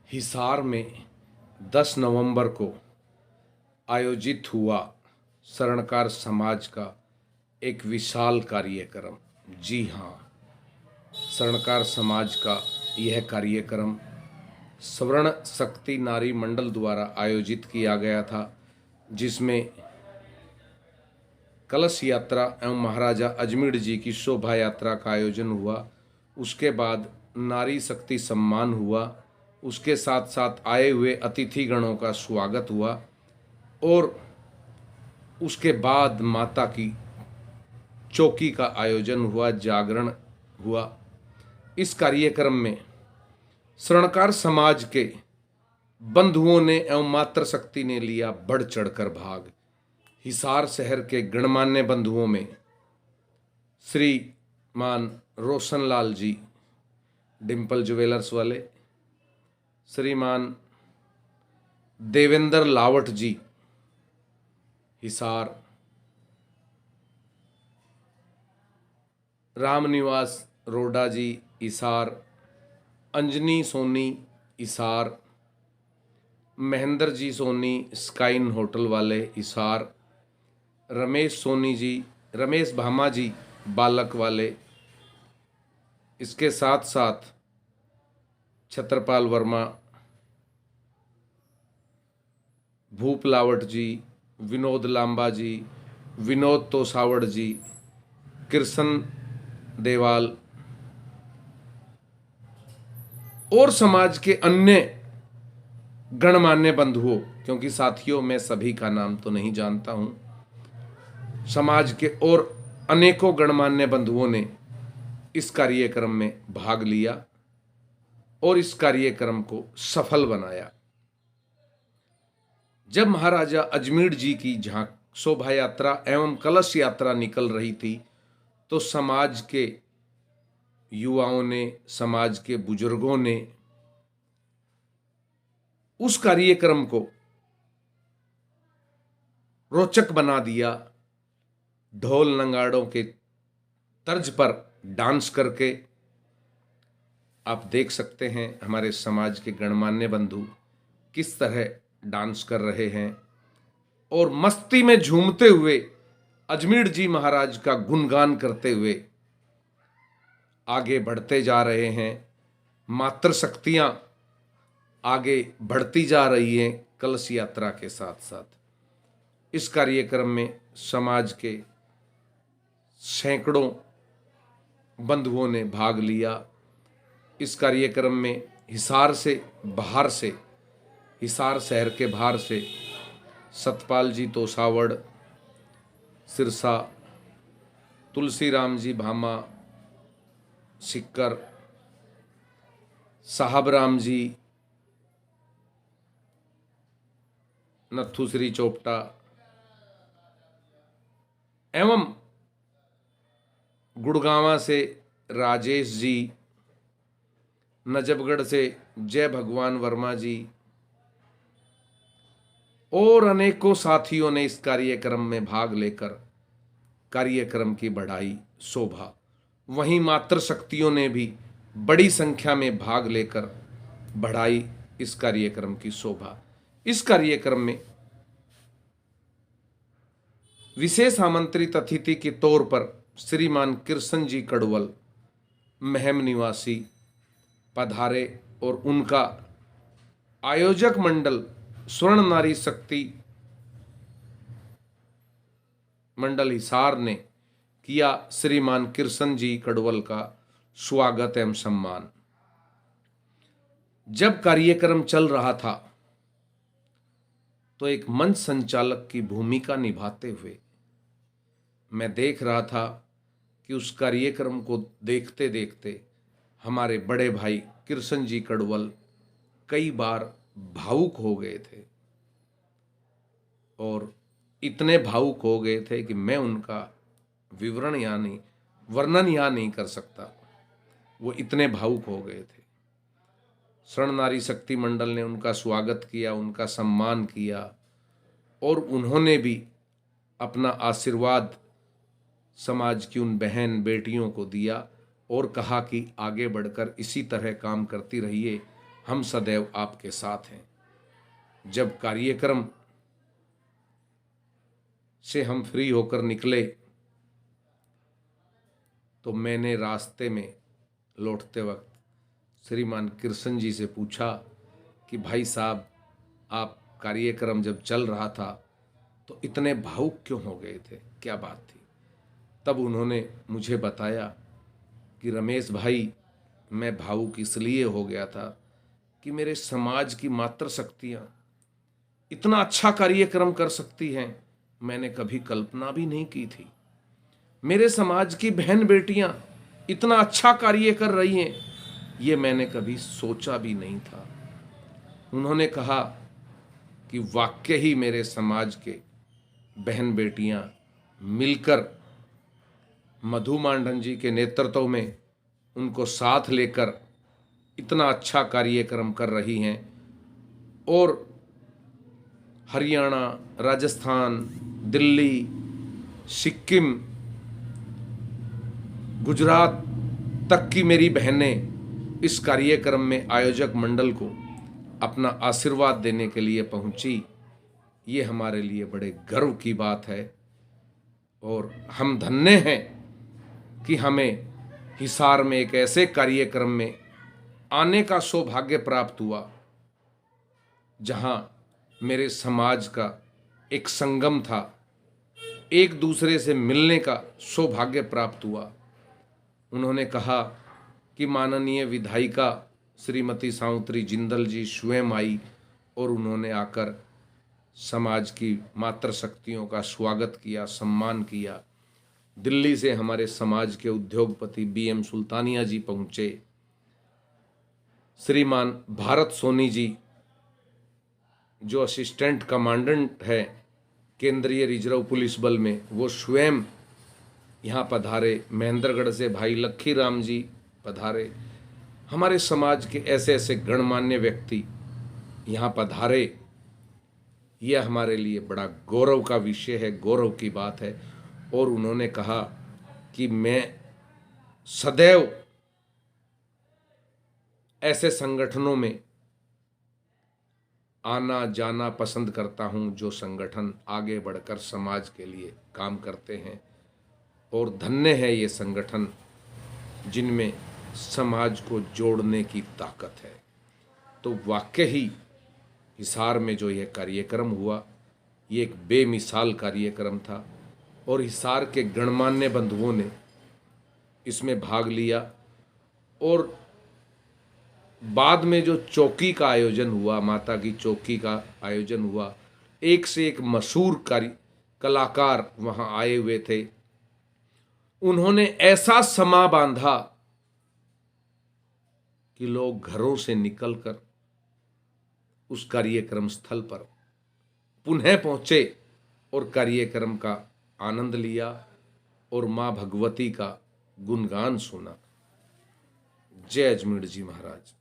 हिसार में 10 नवंबर को आयोजित हुआ स्वर्णकार समाज का एक विशाल कार्यक्रम। जी हाँ, स्वर्णकार समाज का यह कार्यक्रम स्वर्ण शक्ति नारी मंडल द्वारा आयोजित किया गया था, जिसमें कलश यात्रा एवं महाराजा अजमेर जी की शोभा यात्रा का आयोजन हुआ। उसके बाद नारी शक्ति सम्मान हुआ। उसके साथ साथ आए हुए अतिथिगणों का स्वागत हुआ और उसके बाद माता की चौकी का आयोजन हुआ, जागरण हुआ। इस कार्यक्रम में स्वर्णकार समाज के बंधुओं ने एवं मातृशक्ति ने लिया बढ़ चढ़कर भाग। हिसार शहर के गणमान्य बंधुओं में श्रीमान रोशनलाल जी डिम्पल ज्वेलर्स वाले, श्रीमान देवेंद्र लावट जी हिसार, रामनिवास रोडा जी हिसार, अंजनी सोनी हिसार, महेंद्र जी सोनी स्काइन होटल वाले हिसार, रमेश सोनी जी, रमेश भामा जी बालक वाले, इसके साथ साथ छत्रपाल वर्मा, भूप लावट जी, विनोद लांबा जी, विनोद तोसावड़ जी, कृष्ण देवाल और समाज के अन्य गणमान्य बंधुओं, क्योंकि साथियों मैं सभी का नाम तो नहीं जानता हूं, समाज के और अनेकों गणमान्य बंधुओं ने इस कार्यक्रम में भाग लिया और इस कार्यक्रम को सफल बनाया। जब महाराजा अजमेर जी की झांक शोभा यात्रा एवं कलश यात्रा निकल रही थी, तो समाज के युवाओं ने, समाज के बुजुर्गों ने उस कार्यक्रम को रोचक बना दिया। ढोल नगाड़ों के तर्ज पर डांस करके आप देख सकते हैं हमारे समाज के गणमान्य बंधु किस तरह डांस कर रहे हैं और मस्ती में झूमते हुए अजमेर जी महाराज का गुणगान करते हुए आगे बढ़ते जा रहे हैं। मातृशक्तियां आगे बढ़ती जा रही हैं कलश यात्रा के साथ साथ। इस कार्यक्रम में समाज के सैकड़ों बंधुओं ने भाग लिया। इस कार्यक्रम में हिसार से बाहर से, हिसार शहर के बाहर से सतपाल जी तोसावड़, सिरसा, तुलसीराम जी भामा सिक्कर, साहब राम जी, नथु श्री चोपटा एवं गुड़गांवा से राजेश जी, नजफगढ़ से जय भगवान वर्मा जी और अनेकों साथियों ने इस कार्यक्रम में भाग लेकर कार्यक्रम की बढ़ाई शोभा। वहीं मातृशक्तियों ने भी बड़ी संख्या में भाग लेकर बढ़ाई इस कार्यक्रम की शोभा। इस कार्यक्रम में विशेष आमंत्रित अतिथि के तौर पर श्रीमान कृष्ण जी कड़वल महम निवासी पधारे और उनका आयोजक मंडल स्वर्ण नारी शक्ति मंडल हिसार ने किया श्रीमान कृष्ण जी कड़वल का स्वागत एवं सम्मान। जब कार्यक्रम चल रहा था तो एक मंच संचालक की भूमिका निभाते हुए मैं देख रहा था कि उस कार्यक्रम को देखते देखते हमारे बड़े भाई कृष्ण जी कड़वल कई बार भावुक हो गए थे और इतने भावुक हो गए थे कि मैं उनका विवरण यानी वर्णन यहाँ नहीं कर सकता। वो इतने भावुक हो गए थे। स्वर्ण नारी शक्ति मंडल ने उनका स्वागत किया, उनका सम्मान किया और उन्होंने भी अपना आशीर्वाद समाज की उन बहन बेटियों को दिया और कहा कि आगे बढ़कर इसी तरह काम करती रहिए, हम सदैव आपके साथ हैं। जब कार्यक्रम से हम फ्री होकर निकले तो मैंने रास्ते में लौटते वक्त श्रीमान कृष्ण जी से पूछा कि भाई साहब, आप कार्यक्रम जब चल रहा था तो इतने भावुक क्यों हो गए थे, क्या बात थी? तब उन्होंने मुझे बताया कि रमेश भाई, मैं भावुक इसलिए हो गया था कि मेरे समाज की मातृशक्तियाँ इतना अच्छा कार्यक्रम कर सकती हैं, मैंने कभी कल्पना भी नहीं की थी। मेरे समाज की बहन बेटियां इतना अच्छा कार्य कर रही हैं, ये मैंने कभी सोचा भी नहीं था। उन्होंने कहा कि वाकई ही मेरे समाज के बहन बेटियां मिलकर मधु मांडन जी के नेतृत्व में उनको साथ लेकर इतना अच्छा कार्यक्रम कर रही हैं और हरियाणा, राजस्थान, दिल्ली, सिक्किम, गुजरात तक की मेरी बहनें इस कार्यक्रम में आयोजक मंडल को अपना आशीर्वाद देने के लिए पहुंची। ये हमारे लिए बड़े गर्व की बात है और हम धन्य हैं कि हमें हिसार में एक ऐसे कार्यक्रम में आने का सौभाग्य प्राप्त हुआ जहां मेरे समाज का एक संगम था, एक दूसरे से मिलने का सौभाग्य प्राप्त हुआ। उन्होंने कहा कि माननीय विधायिका श्रीमती सावित्री जिंदल जी स्वयं आई और उन्होंने आकर समाज की मातृशक्तियों का स्वागत किया, सम्मान किया। दिल्ली से हमारे समाज के उद्योगपति BM सुल्तानिया जी पहुंचे। श्रीमान भारत सोनी जी जो असिस्टेंट कमांडेंट है केंद्रीय रिजर्व पुलिस बल में, वो स्वयं यहाँ पधारे। महेंद्रगढ़ से भाई लक्खी राम जी पधारे। हमारे समाज के ऐसे ऐसे गणमान्य व्यक्ति यहाँ पधारे। यह हमारे लिए बड़ा गौरव का विषय है, गौरव की बात है। और उन्होंने कहा कि मैं सदैव ऐसे संगठनों में आना जाना पसंद करता हूं जो संगठन आगे बढ़कर समाज के लिए काम करते हैं, और धन्य है ये संगठन जिनमें समाज को जोड़ने की ताकत है। तो वाकई ही हिसार में जो यह कार्यक्रम हुआ, ये एक बेमिसाल कार्यक्रम था और हिसार के गणमान्य बंधुओं ने इसमें भाग लिया। और बाद में जो चौकी का आयोजन हुआ, माता की चौकी का आयोजन हुआ, एक से एक मशहूर कलाकार वहाँ आए हुए थे। उन्होंने ऐसा समा बांधा कि लोग घरों से निकलकर उस कार्यक्रम स्थल पर पुनः पहुंचे और कार्यक्रम का आनंद लिया और मां भगवती का गुणगान सुना। जय अजमेर जी महाराज।